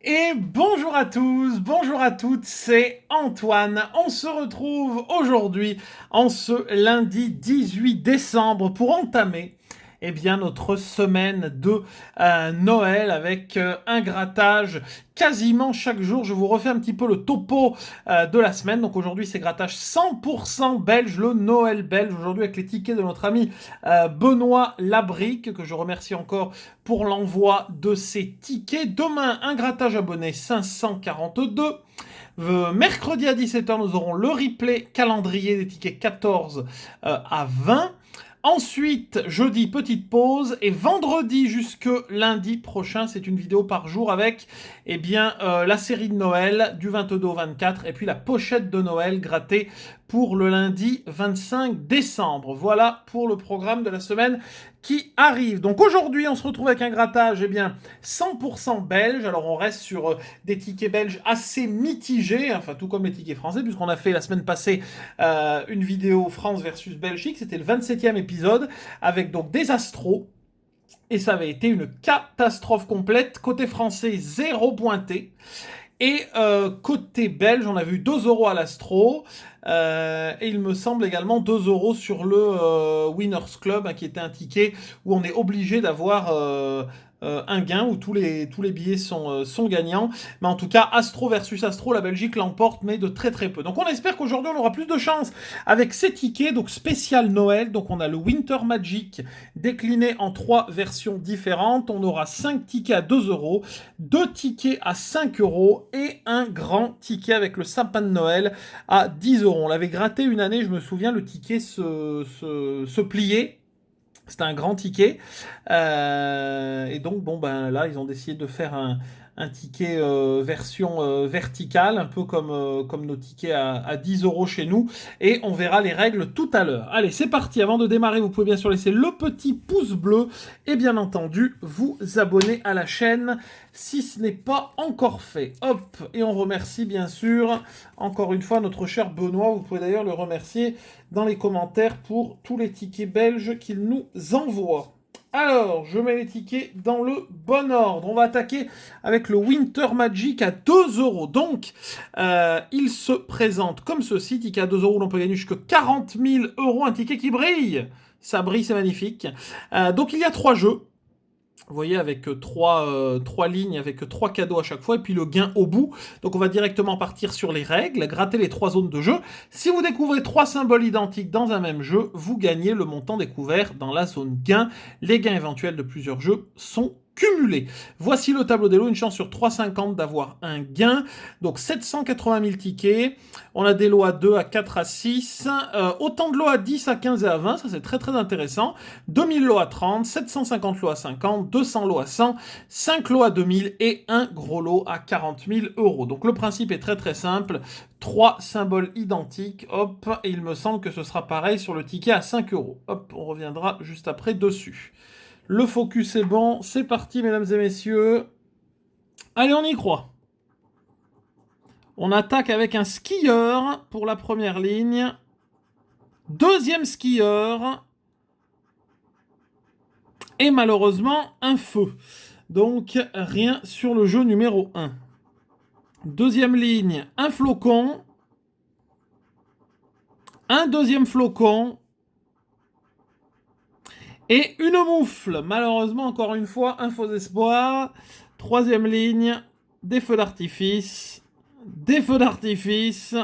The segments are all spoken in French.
Et bonjour à tous, bonjour à toutes, c'est Antoine. On se retrouve aujourd'hui, en ce lundi 18 décembre, pour entamer notre semaine de Noël avec un grattage quasiment chaque jour. Je vous refais un petit peu le topo de la semaine. Donc aujourd'hui, c'est grattage 100% belge, le Noël belge. Aujourd'hui, avec les tickets de notre ami Benoît Labrique, que je remercie encore pour l'envoi de ces tickets. Demain, un grattage abonné 542. Mercredi à 17h, nous aurons le replay calendrier des tickets 14 à 20. Ensuite, jeudi, petite pause. Et vendredi jusque lundi prochain, c'est une vidéo par jour avec la série de Noël du 22 au 24. Et puis la pochette de Noël grattée pour le lundi 25 décembre. Voilà pour le programme de la semaine qui arrive. Donc aujourd'hui, on se retrouve avec un grattage 100% belge. Alors on reste sur des tickets belges assez mitigés, enfin tout comme les tickets français, puisqu'on a fait la semaine passée une vidéo France versus Belgique. C'était le 27e épisode, avec donc des astros. Et ça avait été une catastrophe complète. Côté français, 0 pointé. Et côté belge, on a vu 2 euros à l'astro. Et il me semble également 2 euros sur le Winners Club, qui était un ticket où on est obligé d'avoir un gain, où tous les billets sont gagnants. Mais en tout cas, Astro versus Astro, la Belgique l'emporte, mais de très très peu. Donc on espère qu'aujourd'hui on aura plus de chance avec ces tickets, donc spécial Noël. Donc on a le Winter Magic décliné en 3 versions différentes. On aura 5 tickets à 2 euros, 2 tickets à 5 euros et un grand ticket avec le sapin de Noël à 10 euros. On l'avait gratté une année, je me souviens, le ticket se pliait. C'était un grand ticket. Et donc, bon, ben là, ils ont décidé de faire un ticket version verticale, un peu comme nos tickets à 10 euros chez nous. Et on verra les règles tout à l'heure. Allez, c'est parti. Avant de démarrer, vous pouvez bien sûr laisser le petit pouce bleu et bien entendu vous abonner à la chaîne si ce n'est pas encore fait. Hop, et on remercie bien sûr encore une fois notre cher Benoît. Vous pouvez d'ailleurs le remercier dans les commentaires pour tous les tickets belges qu'il nous envoie. Alors, je mets les tickets dans le bon ordre. On va attaquer avec le Winter Magic à 2 euros. Donc, il se présente comme ceci. Ticket à 2 euros, on peut gagner jusqu'à 40 000 euros. Un ticket qui brille. Ça brille, c'est magnifique. Donc, il y a 3 jeux. Vous voyez, avec trois lignes, avec 3 cadeaux à chaque fois, et puis le gain au bout. Donc on va directement partir sur les règles, gratter les 3 zones de jeu. Si vous découvrez 3 symboles identiques dans un même jeu, vous gagnez le montant découvert dans la zone gain. Les gains éventuels de plusieurs jeux sont cumulés. Voici le tableau des lots, une chance sur 3,50 d'avoir un gain. Donc 780 000 tickets. On a des lots à 2, à 4, à 6. Autant de lots à 10, à 15 et à 20. Ça, c'est très très intéressant. 2000 lots à 30, 750 lots à 50, 200 lots à 100, 5 lots à 2000 et un gros lot à 40 000 euros. Donc le principe est très très simple. 3 symboles identiques. Hop. Et il me semble que ce sera pareil sur le ticket à 5 euros. Hop. On reviendra juste après dessus. Le focus est bon, c'est parti mesdames et messieurs. Allez, on y croit. On attaque avec un skieur pour la première ligne. Deuxième skieur. Et malheureusement, un feu. Donc, rien sur le jeu numéro 1. Deuxième ligne, un flocon. Un deuxième flocon. Et une moufle. Malheureusement, encore une fois, un faux espoir. Troisième ligne, des feux d'artifice. Des feux d'artifice.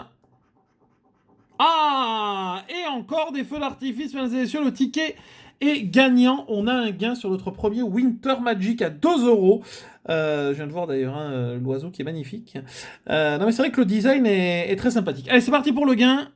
Ah! Et encore des feux d'artifice, mesdames et messieurs. Le ticket est gagnant. On a un gain sur notre premier Winter Magic à 2 euros. Je viens de voir d'ailleurs l'oiseau qui est magnifique. Non mais c'est vrai que le design est très sympathique. Allez, c'est parti pour le gain.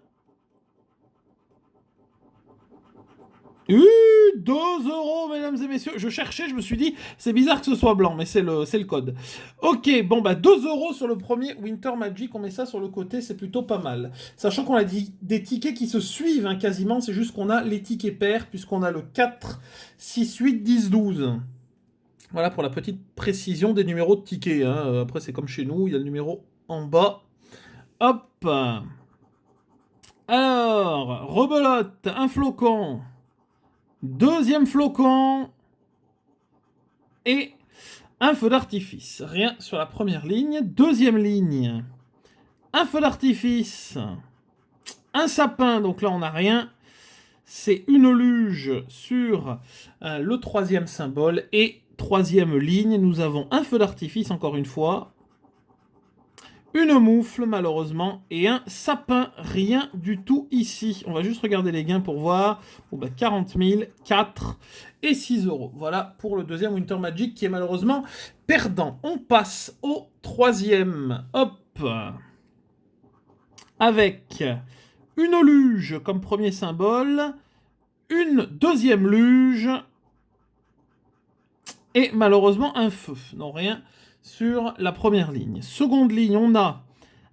2 euros, mesdames et messieurs. Je cherchais, je me suis dit, c'est bizarre que ce soit blanc, mais c'est le code. Ok, bon, bah 2 euros sur le premier Winter Magic. On met ça sur le côté, c'est plutôt pas mal. Sachant qu'on a des tickets qui se suivent quasiment, c'est juste qu'on a les tickets pairs, puisqu'on a le 4, 6, 8, 10, 12. Voilà pour la petite précision des numéros de tickets. Après, c'est comme chez nous, il y a le numéro en bas. Hop. Alors, rebelote, un flocon. Deuxième flocon. Et Un feu d'artifice, rien sur la première ligne. Deuxième ligne, un feu d'artifice, un sapin, donc là on n'a rien. C'est une luge sur le troisième symbole. Et troisième ligne, nous avons un feu d'artifice, encore une fois. Une moufle, malheureusement, et un sapin. Rien du tout ici. On va juste regarder les gains pour voir. Bon, bah, 40 000, 4 et 6 euros. Voilà pour le deuxième Winter Magic qui est malheureusement perdant. On passe au troisième. Hop. Avec une luge comme premier symbole, une deuxième luge et malheureusement un feu. Non, rien sur la première ligne. Seconde ligne, on a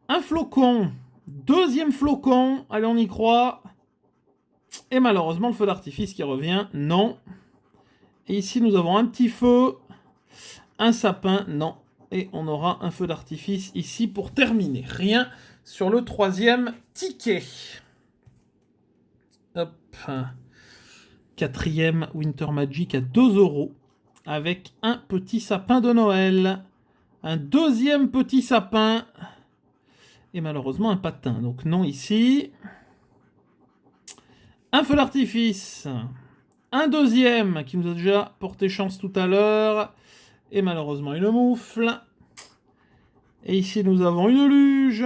un flocon, deuxième flocon, allez on y croit, et malheureusement le feu d'artifice qui revient, non. Et ici nous avons un petit feu, un sapin, non. Et on aura un feu d'artifice ici pour terminer. Rien sur le troisième ticket. Hop. Quatrième Winter Magic à 2 euros. Avec un petit sapin de Noël. Un deuxième petit sapin. Et malheureusement un patin. Donc non ici. Un feu d'artifice. Un deuxième qui nous a déjà porté chance tout à l'heure. Et malheureusement une moufle. Et ici nous avons une luge.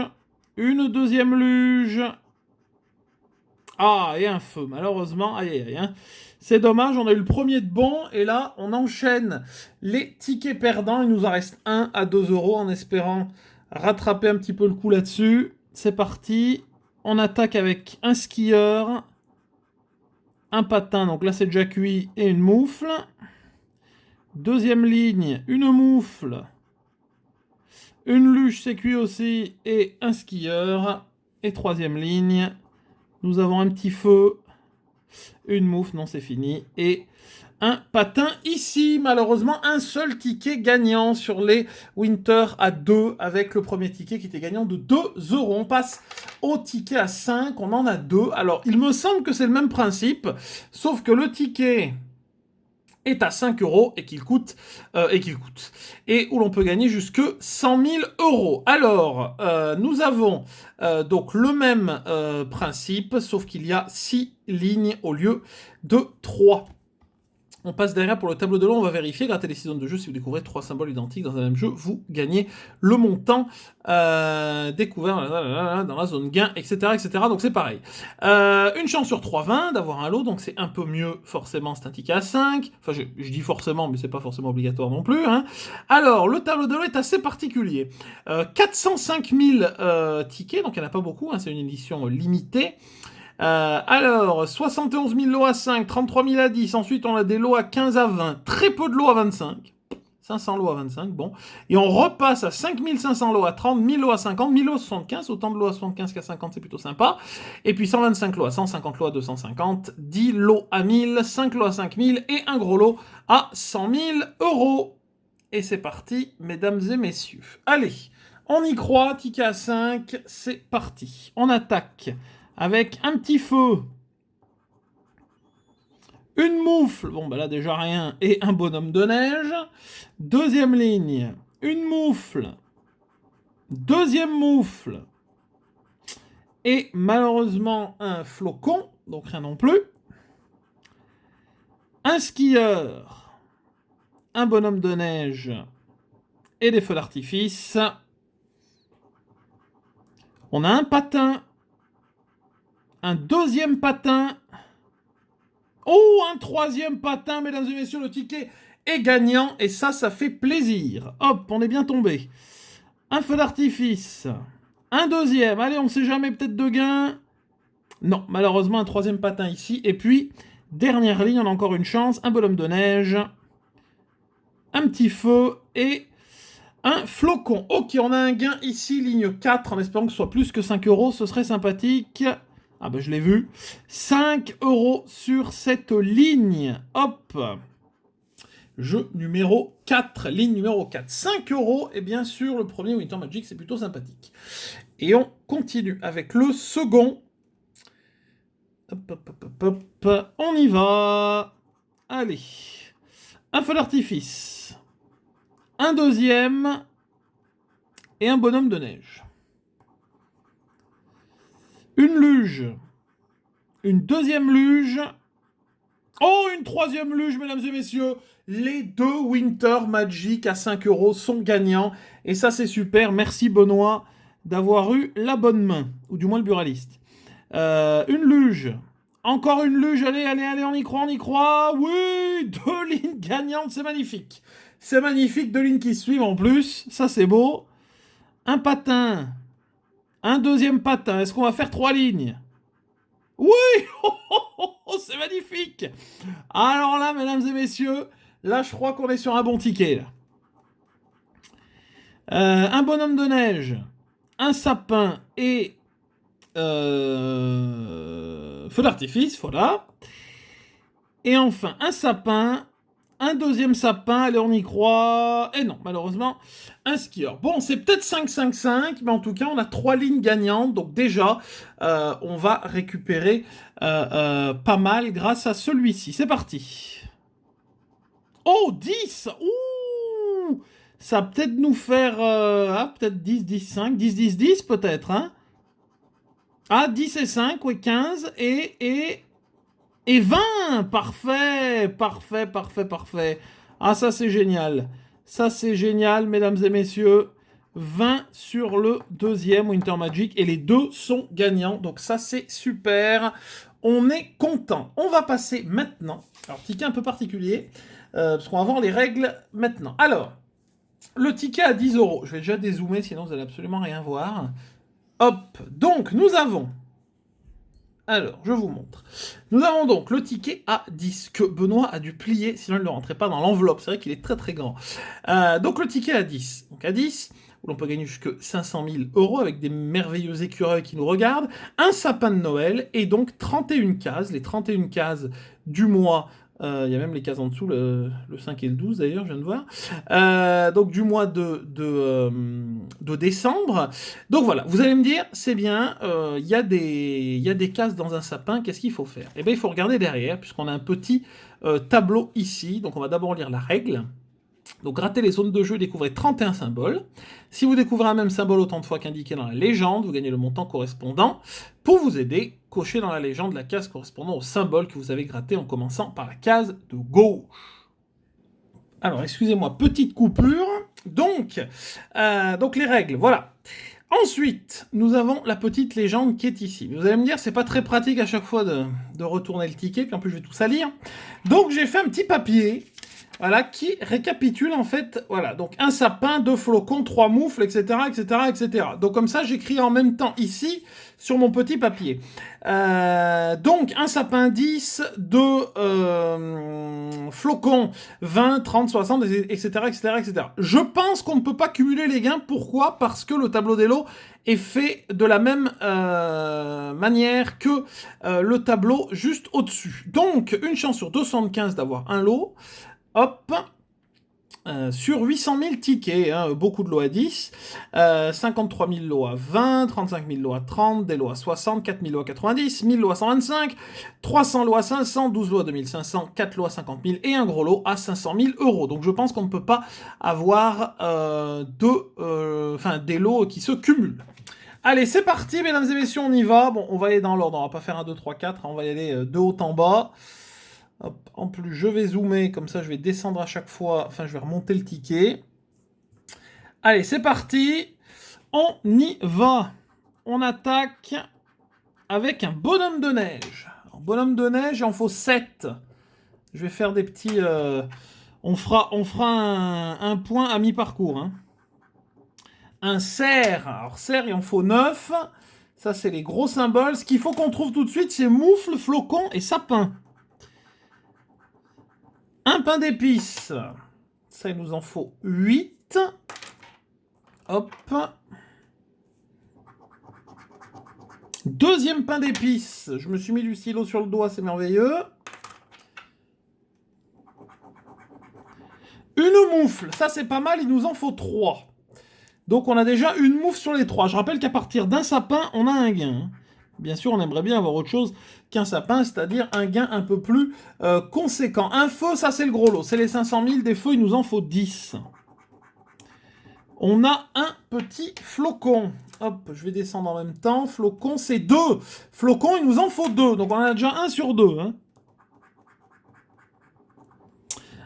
Une deuxième luge. Ah, et un feu, malheureusement. Aïe, aïe, aïe. Hein. C'est dommage, on a eu le premier de bon. Et là, on enchaîne les tickets perdants. Il nous en reste un à 2 euros en espérant rattraper un petit peu le coup là-dessus. C'est parti. On attaque avec un skieur. Un patin, donc là c'est déjà cuit. Et une moufle. Deuxième ligne, une moufle. Une luge, c'est cuit aussi. Et un skieur. Et troisième ligne, nous avons un petit feu. Une moufle, non c'est fini. Et un patin ici. Malheureusement, un seul ticket gagnant sur les Winter à 2 avec le premier ticket qui était gagnant de 2 euros. On passe au ticket à 5. On en a 2. Alors, il me semble que c'est le même principe. Sauf que le ticket est à 5 euros et qu'il coûte, et où l'on peut gagner jusque 100 000 euros. Alors, nous avons donc le même principe, sauf qu'il y a 6 lignes au lieu de 3. On passe derrière pour le tableau de l'eau, on va vérifier, gratter les 6 zones de jeu, si vous découvrez 3 symboles identiques dans un même jeu, vous gagnez le montant découvert dans la zone gain, etc. etc. Donc c'est pareil. Une chance sur 3,20 d'avoir un lot, donc c'est un peu mieux forcément, c'est un ticket à 5. Enfin je dis forcément, mais c'est pas forcément obligatoire non plus. Hein. Alors, le tableau de l'eau est assez particulier. 405 000 tickets, donc il n'y en a pas beaucoup, hein, c'est une édition limitée. Alors, 71 000 lots à 5, 33 000 à 10. Ensuite, on a des lots à 15 à 20. Très peu de lots à 25. 500 lots à 25, bon. Et on repasse à 5 500 lots à 30, 1000 lots à 50, 1000 lots à 75. Autant de lots à 75 qu'à 50, c'est plutôt sympa. Et puis 125 lots à 100, 50 lots à 250, 10 lots à 1000, 5 lots à 5000 et un gros lot à 100 000 euros. Et c'est parti, mesdames et messieurs. Allez, on y croit, ticket à 5, c'est parti. On attaque avec un petit feu, une moufle, bon bah là déjà rien, et un bonhomme de neige. Deuxième ligne, une moufle, deuxième moufle, et malheureusement un flocon, donc rien non plus. Un skieur, un bonhomme de neige, et des feux d'artifice. On a un patin, un deuxième patin. Oh, un troisième patin, mesdames et messieurs, le ticket est gagnant, et ça fait plaisir. Hop, on est bien tombé. Un feu d'artifice, un deuxième, allez, on ne sait jamais, peut-être de gain. Non, malheureusement, un troisième patin ici, et puis, dernière ligne, on a encore une chance, un bonhomme de neige, un petit feu, et un flocon. Ok, on a un gain ici, ligne 4, en espérant que ce soit plus que 5 euros, ce serait sympathique. Ah bah je l'ai vu. 5 euros sur cette ligne. Hop. Jeu numéro 4. Ligne numéro 4. 5 euros. Et bien sûr, le premier Winter Magic, c'est plutôt sympathique. Et on continue avec le second. Hop, hop, hop, hop, hop. On y va. Allez. Un feu d'artifice. un deuxième et un bonhomme de neige. Une luge, une deuxième luge. Oh, une troisième luge, mesdames et messieurs. Les deux Winter Magic à 5 € sont gagnants. Et ça, c'est super. Merci, Benoît, d'avoir eu la bonne main. Ou du moins le buraliste. Une luge. Encore une luge. Allez, allez, allez, on y croit, on y croit. Oui, deux lignes gagnantes, c'est magnifique. C'est magnifique, deux lignes qui suivent en plus. Ça, c'est beau. Un patin. Un deuxième patin. Est-ce qu'on va faire 3 lignes? Oui. Oh, c'est magnifique. Alors là, mesdames et messieurs, là, je crois qu'on est sur un bon ticket. Là. Un bonhomme de neige, un sapin et feu d'artifice, voilà. Et enfin, un sapin, un deuxième sapin, allez, on y croit. Et non, malheureusement, un skieur. Bon, c'est peut-être 5-5-5, mais en tout cas, on a 3 lignes gagnantes. Donc déjà, on va récupérer pas mal grâce à celui-ci. C'est parti. Oh, 10. Ouh, ça va peut-être nous faire... peut-être 10, 10, 5, 10, 10, 10 peut-être, hein. Ah, 10 et 5, oui, 15 et 20. Parfait, parfait, parfait, parfait. Ah, ça c'est génial. Ça c'est génial, mesdames et messieurs. 20 sur le deuxième Winter Magic et les deux sont gagnants. Donc ça c'est super. On est content. On va passer maintenant. Alors, ticket un peu particulier. Parce qu'on va voir les règles maintenant. Alors, le ticket à 10 €. Je vais déjà dézoomer, sinon vous allez absolument rien voir. Hop. Donc, nous avons... Alors, je vous montre. Nous avons donc le ticket à 10 que Benoît a dû plier, sinon il ne rentrait pas dans l'enveloppe. C'est vrai qu'il est très très grand. Donc le ticket à 10. Donc à 10, où l'on peut gagner jusque 500 000 € avec des merveilleux écureuils qui nous regardent, un sapin de Noël et donc 31 cases. Les 31 cases du mois... Il y a même les cases en dessous, le 5 et le 12 d'ailleurs, je viens de voir. Donc du mois de décembre. Donc voilà, vous allez me dire, c'est bien, il y a des cases dans un sapin, qu'est-ce qu'il faut faire? Eh bien, il faut regarder derrière, puisqu'on a un petit tableau ici. Donc on va d'abord lire la règle. Donc, grattez les zones de jeu, découvrez 31 symboles. Si vous découvrez un même symbole autant de fois qu'indiqué dans la légende, vous gagnez le montant correspondant. Pour vous aider, cochez dans la légende la case correspondant au symbole que vous avez gratté en commençant par la case de gauche. Alors, excusez-moi, petite coupure. Donc les règles, voilà. Ensuite, nous avons la petite légende qui est ici. Vous allez me dire, c'est pas très pratique à chaque fois de retourner le ticket, puis en plus je vais tout salir. Donc j'ai fait un petit papier... Voilà, qui récapitule en fait, voilà, donc un sapin, 2 flocons, 3 moufles, etc., etc., etc. Donc comme ça, j'écris en même temps ici, sur mon petit papier. Donc, un sapin 10, 2 flocons 20, 30, 60, etc., etc., etc. Je pense qu'on ne peut pas cumuler les gains. Pourquoi? Parce que le tableau des lots est fait de la même manière que le tableau juste au-dessus. Donc, une chance sur 275 d'avoir un lot. Hop, sur 800 000 tickets, hein, beaucoup de lots à 10, 53 000 lots à 20, 35 000 lots à 30, des lots à 60, 4 000 lots à 90, 1000 lots à 125, 300 lots à 500, 12 lots à 2500, 4 lots à 50 000 et un gros lot à 500 000 €. Donc je pense qu'on ne peut pas avoir des lots qui se cumulent. Allez, c'est parti, mesdames et messieurs, on y va. Bon, on va aller dans l'ordre, on va pas faire 1, 2, 3, 4, on va y aller de haut en bas. Hop, en plus, je vais zoomer, comme ça je vais descendre à chaque fois, enfin je vais remonter le ticket. Allez, c'est parti, on y va. On attaque avec un bonhomme de neige. Alors, bonhomme de neige, il en faut 7. Je vais faire des petits... on fera un point à mi-parcours. Hein. Un cerf, alors cerf, il en faut 9. Ça, c'est les gros symboles. Ce qu'il faut qu'on trouve tout de suite, c'est moufle, flocon et sapin. Un pain d'épices. Ça, il nous en faut 8. Hop. Deuxième pain d'épices. Je me suis mis du stylo sur le doigt, c'est merveilleux. Une moufle. Ça, c'est pas mal, il nous en faut 3. Donc, on a déjà une moufle sur les 3. Je rappelle qu'à partir d'un sapin, on a un gain. Bien sûr, on aimerait bien avoir autre chose qu'un sapin, c'est-à-dire un gain un peu plus conséquent. Un feu, ça c'est le gros lot. C'est les 500 000. Des feux, il nous en faut 10. On a un petit flocon. Hop, je vais descendre en même temps. Flocon, c'est 2. Flocon, il nous en faut 2. Donc on en a déjà 1 sur 2. Hein.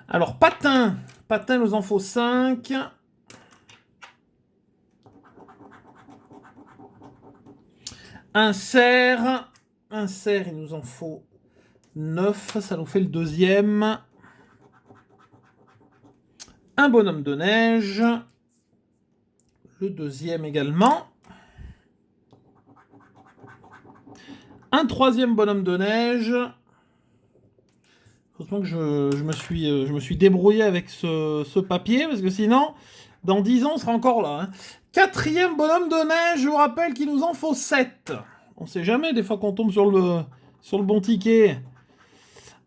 Alors, patin. Patin, il nous en faut 5. Un cerf. Un cerf, il nous en faut 9. Ça nous fait le deuxième. Un bonhomme de neige. Le deuxième également. Un troisième bonhomme de neige. Heureusement que je me suis débrouillé avec ce papier, parce que sinon, dans 10 ans, on sera encore là. Hein. Quatrième bonhomme de neige, je vous rappelle qu'il nous en faut 7. On sait jamais, des fois qu'on tombe sur le bon ticket.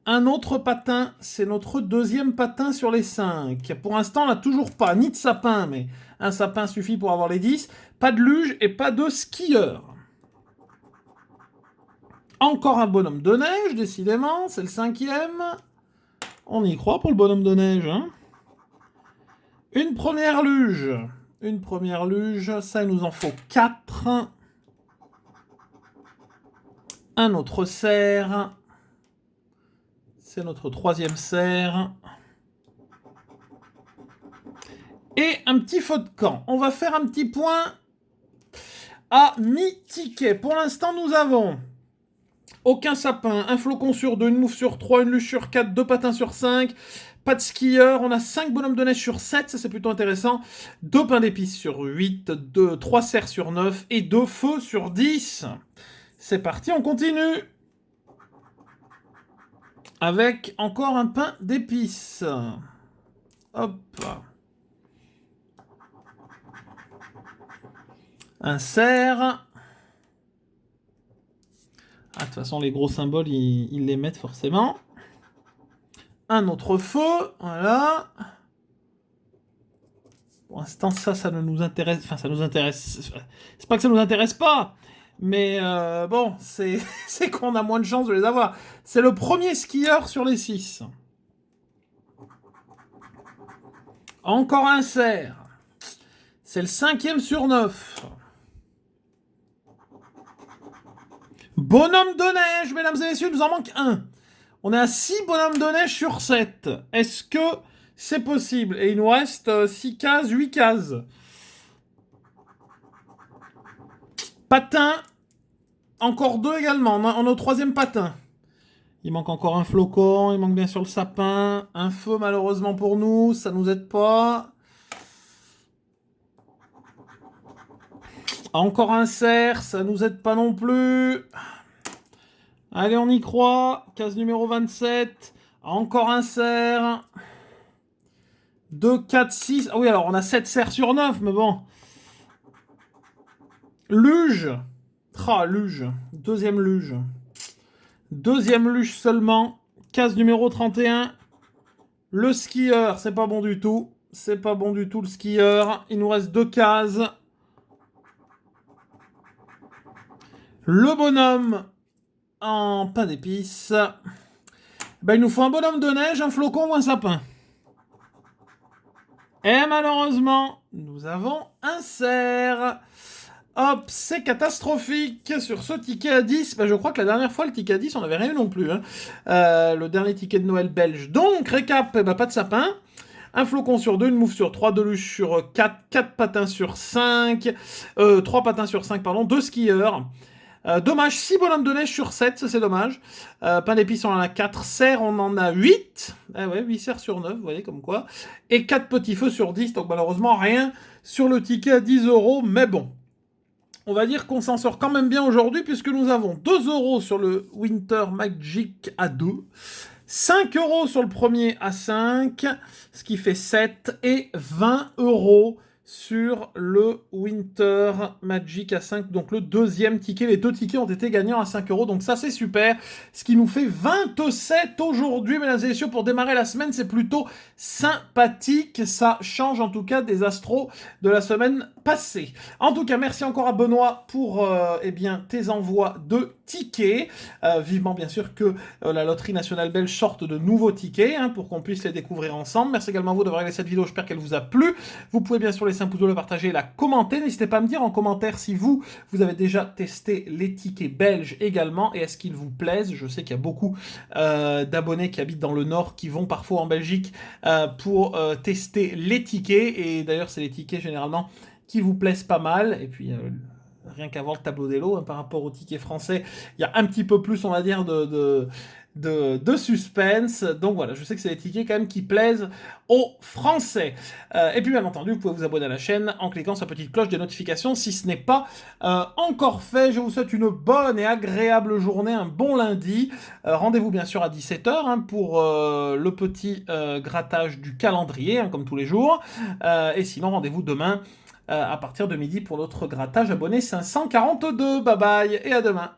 Un autre patin, c'est notre deuxième patin sur les 5. Pour l'instant, on n'a toujours pas, ni de sapin, mais un sapin suffit pour avoir les 10. Pas de luge et pas de skieur. Encore un bonhomme de neige, décidément, c'est le 5e. On y croit pour le bonhomme de neige. Hein. Une première luge. Une première luge, ça, il nous en faut 4. Un autre cerf. C'est notre troisième cerf. Et un petit feu de camp. On va faire un petit point à mi-ticket. Pour l'instant, nous avons aucun sapin, un flocon sur 2, une mouffe sur 3, une luge sur 4, 2 patins sur 5, pas de skieur, on a 5 bonhommes de neige sur 7, ça c'est plutôt intéressant, 2 pains d'épices sur 8, 3 cerfs sur 9 et 2 feux sur 10. C'est parti, on continue. Avec encore un pain d'épices. Hop. Un cerf. Ah, de toute façon, les gros symboles, ils les mettent forcément. Un autre feu, voilà. Pour l'instant, ça ne nous intéresse... Enfin, ça nous intéresse... C'est pas que ça nous intéresse pas, mais bon, c'est qu'on a moins de chances de les avoir. C'est le premier skieur sur les 6. Encore un cerf. C'est le 5e sur 9. Bonhomme de neige, mesdames et messieurs, il nous en manque un. On est à 6 bonhommes de neige sur 7. Est-ce que c'est possible? Et il nous reste 6 cases, 8 cases. Patin. Encore 2 également. On est au 3e patin. Il manque encore un flocon. Il manque bien sûr le sapin. Un feu, malheureusement pour nous. Ça nous aide pas. Encore un cerf. Ça nous aide pas non plus. Allez, on y croit. Case numéro 27. Encore un cerf. 2, 4, 6. Ah oui, alors on a 7 cerfs sur 9, mais bon. Luge. Ah, luge. Deuxième luge. Deuxième luge seulement. Case numéro 31. Le skieur, c'est pas bon du tout. C'est pas bon du tout le skieur. Il nous reste 2 cases. Le bonhomme en pain d'épices. Ben, il nous faut un bonhomme de neige, un flocon ou un sapin. Et malheureusement, nous avons un cerf. Hop, c'est catastrophique sur ce ticket à 10. Ben, je crois que la dernière fois, le ticket à 10, on n'avait rien eu non plus. Hein. Le dernier ticket de Noël belge. Donc, récap, eh ben, pas de sapin. Un flocon sur 2, une mouffe sur 3, 2 luches sur 4, 4 patins sur 5, 3 patins sur 5, pardon, 2 skieurs. Dommage, 6 bonhommes de neige sur 7, ça c'est dommage. Pain d'épices, on en a 4. Cerfs, on en a 8. Ah ouais, 8 cerfs sur 9, vous voyez comme quoi. Et 4 petits feux sur 10, donc malheureusement rien sur le ticket à 10 €. Mais bon, on va dire qu'on s'en sort quand même bien aujourd'hui, puisque nous avons 2 € sur le Winter Magic à 2. 5 € sur le premier à 5, ce qui fait 7, et 20 € sur le Winter Magic à 5, donc le deuxième ticket. Les 2 tickets ont été gagnants à 5 €, donc ça c'est super. Ce qui nous fait 27 aujourd'hui, mesdames et messieurs, pour démarrer la semaine, c'est plutôt sympathique. Ça change en tout cas des astros de la semaine passée. En tout cas, merci encore à Benoît pour eh bien, tes envois de tickets. Vivement bien sûr que la Loterie Nationale Belge sorte de nouveaux tickets, hein, pour qu'on puisse les découvrir ensemble. Merci également à vous d'avoir regardé cette vidéo, j'espère qu'elle vous a plu. Vous pouvez bien sûr laisser laisser un pouce bleu, le partager, la commenter. N'hésitez pas à me dire en commentaire si vous avez déjà testé les tickets belges également et est-ce qu'ils vous plaisent. Je sais qu'il y a beaucoup d'abonnés qui habitent dans le Nord qui vont parfois en Belgique pour tester les tickets. Et d'ailleurs, c'est les tickets généralement qui vous plaisent pas mal. Et puis, rien qu'avant le tableau des lots, hein, par rapport aux tickets français, il y a un petit peu plus, on va dire, de suspense. Donc voilà, je sais que c'est des tickets quand même qui plaisent aux Français. Et puis bien entendu, vous pouvez vous abonner à la chaîne en cliquant sur la petite cloche des notifications si ce n'est pas encore fait. Je vous souhaite une bonne et agréable journée, un bon lundi. Rendez-vous bien sûr à 17h hein, pour le petit grattage du calendrier, hein, comme tous les jours. Et sinon, rendez-vous demain à partir de midi pour notre grattage abonné 542. Bye bye et à demain.